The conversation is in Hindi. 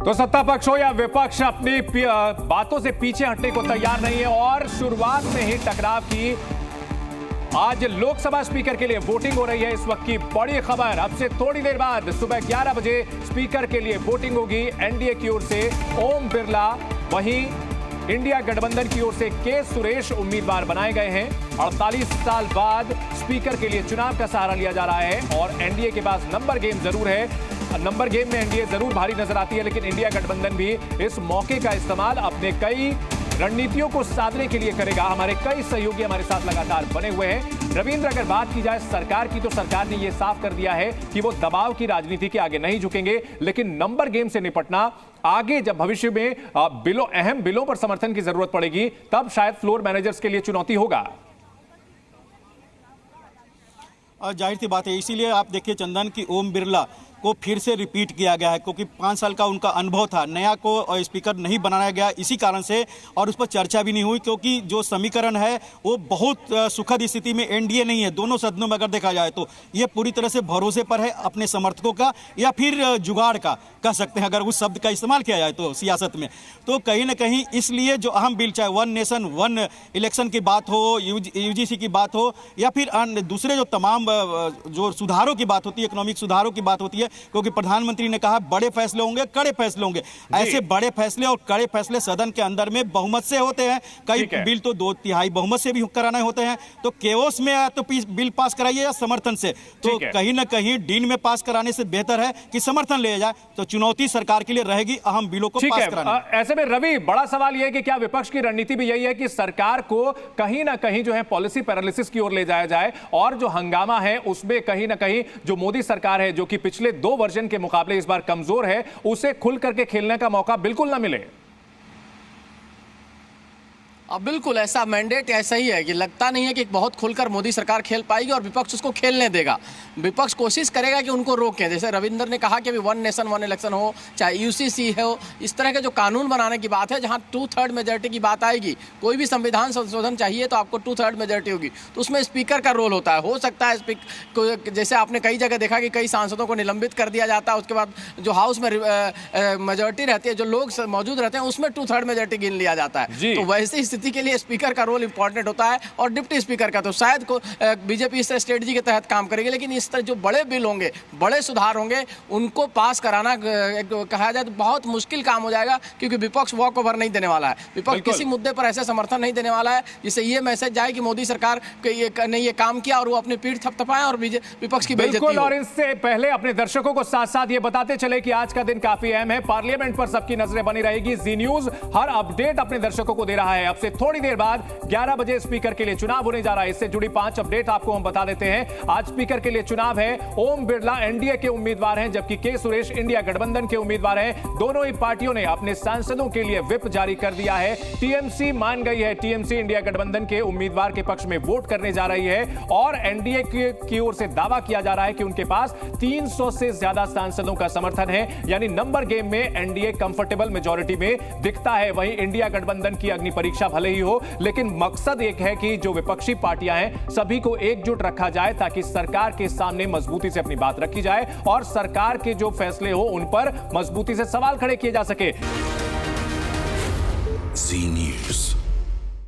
तो सत्ता पक्ष हो या विपक्ष अपनी बातों से पीछे हटने को तैयार नहीं है और शुरुआत में ही टकराव की आज लोकसभा स्पीकर के लिए वोटिंग हो रही है। इस वक्त की बड़ी खबर, अब से थोड़ी देर बाद सुबह 11 बजे स्पीकर के लिए वोटिंग होगी। एनडीए की ओर से ओम बिरला, वहीं इंडिया गठबंधन की ओर से के सुरेश उम्मीदवार बनाए गए हैं। 48 साल बाद स्पीकर के लिए चुनाव का सहारा लिया जा रहा है और एनडीए के पास नंबर गेम जरूर है। नंबर गेम में एनडीए जरूर भारी नजर आती है, लेकिन इंडिया गठबंधन भी इस मौके का इस्तेमाल अपने कई रणनीतियों को साधने के लिए करेगा। हमारे कई सहयोगी हमारे साथ लगातार बने हुए हैं। रविंद्र, अगर बात की जाए सरकार की, तो सरकार ने यह साफ कर दिया है कि वो दबाव की राजनीति के आगे नहीं झुकेंगे, लेकिन नंबर गेम से निपटना आगे जब भविष्य में अहम बिलों पर समर्थन की जरूरत पड़ेगी, तब शायद फ्लोर मैनेजर्स के लिए चुनौती होगा। जाहिर सी बात है, इसीलिए आप देखिए चंदन की ओम बिरला को फिर से रिपीट किया गया है, क्योंकि 5 साल का उनका अनुभव था। नया को स्पीकर नहीं बनाया गया इसी कारण से, और उस पर चर्चा भी नहीं हुई, क्योंकि जो समीकरण है वो बहुत सुखद स्थिति में एनडीए नहीं है। दोनों सदनों में अगर देखा जाए तो ये पूरी तरह से भरोसे पर है अपने समर्थकों का, या फिर जुगाड़ का कह सकते हैं, अगर उस शब्द का इस्तेमाल किया जाए तो सियासत में। तो कहीं ना कहीं इसलिए जो अहम बिल, चाहे वन नेशन वन इलेक्शन की बात हो, यूजीसी की बात हो, या फिर अन्य दूसरे जो तमाम जो सुधारों की बात होती है, इकोनॉमिक सुधारों की बात होती है, क्योंकि प्रधानमंत्री ने कहा बड़े फैसले होंगे, कड़े फैसले होंगे। ऐसे बड़े फैसले और कड़े फैसले सदन के अंदर में बहुमत से होते हैं। कई बिल तो 2/3 बहुमत से भी कराने होते हैं। तो केओस में या तो बिल पास कराइए या समर्थन से, तो कहीं ना कहीं डीन में पास कराने से बेहतर है कि समर्थन ले जाए। तो चुनौती सरकार के लिए रहेगी अहम बिलों को पास कराने। ऐसे में रवि, बड़ा सवाल यह है कि क्या विपक्ष की रणनीति भी यही है कि सरकार को कहीं ना कहीं जो है पॉलिसी पैरालिसिस की ओर ले जाया जाए, और जो हंगामा है उसमें कहीं ना कहीं जो मोदी सरकार है, जो कि पिछले 2 वर्जन के मुकाबले इस बार कमजोर है, उसे खुल करके खेलने का मौका बिल्कुल ना मिले? अब बिल्कुल ऐसा मैंडेट ऐसा ही है कि लगता नहीं है कि बहुत खुलकर मोदी सरकार खेल पाएगी और विपक्ष उसको खेलने देगा। विपक्ष कोशिश करेगा कि उनको रोकें। जैसे रविंद्र ने कहा कि अभी वन नेशन वन इलेक्शन हो, चाहे यूसीसी हो, इस तरह के जो कानून बनाने की बात है, जहां 2/3 मेजोरिटी की बात आएगी, कोई भी संविधान संशोधन चाहिए तो आपको 2/3 मेजोरिटी होगी, तो उसमें स्पीकर का रोल होता है। हो सकता है जैसे आपने कई जगह देखा कि कई सांसदों को निलंबित कर दिया जाता है, उसके बाद जो हाउस में मेजोरिटी रहती है, जो लोग मौजूद रहते हैं, उसमें 2/3 मेजोरिटी गिन लिया जाता है। तो वैसे स्थिति के लिए स्पीकर का रोल इंपॉर्टेंट होता है, और डिप्टी स्पीकर का तो शायद को बीजेपी इस स्ट्रेटजी के तहत काम करेगी। लेकिन इस तरह जो बड़े बिल होंगे, बड़े सुधार होंगे, उनको पास कराना कहा जाए तो बहुत मुश्किल काम हो जाएगा, क्योंकि विपक्ष वॉक ओवर नहीं देने वाला है। विपक्ष किसी मुद्दे पर ऐसे समर्थन नहीं देने वाला है जिससे ये मैसेज जाए कि मोदी सरकार ने ये काम किया और वो अपनी पीठ थपथपाए और विपक्ष की बेइज्जती हो। और इससे पहले अपने दर्शकों को साथ साथ ये बताते चले कि आज का दिन काफी अहम है। पार्लियामेंट पर सबकी नजरें बनी रहेगी। जी न्यूज हर अपडेट अपने दर्शकों को दे रहा है। अब से थोड़ी देर बाद 11 बजे स्पीकर के लिए चुनाव होने जा रहा है। इससे जुड़ी 5 अपडेट आपको हम बता देते हैं। आज स्पीकर के लिए चुनाव है। ओम बिरला एनडीए के उम्मीदवार हैं, जबकि के सुरेश इंडिया गठबंधन के उम्मीदवार हैं। दोनों ही पार्टियों ने अपने सांसदों के लिए व्हिप जारी कर दिया है। टीएमसी मान गई है, टीएमसी इंडिया गठबंधन के उम्मीदवार के पक्ष में वोट करने जा रही है, और एनडीए की ओर से दावा किया जा रहा है कि उनके पास 300 से ज्यादा सांसदों का समर्थन है। यानी नंबर गेम में एनडीए कंफर्टेबल मेजॉरिटी में दिखता है। वहीं इंडिया गठबंधन की अग्नि परीक्षा भले ही हो, लेकिन मकसद एक है कि जो विपक्षी पार्टियां हैं सभी को एकजुट रखा जाए, ताकि सरकार के सामने मजबूती से अपनी बात रखी जाए और सरकार के जो फैसले हो उन पर मजबूती से सवाल खड़े किए जा सके।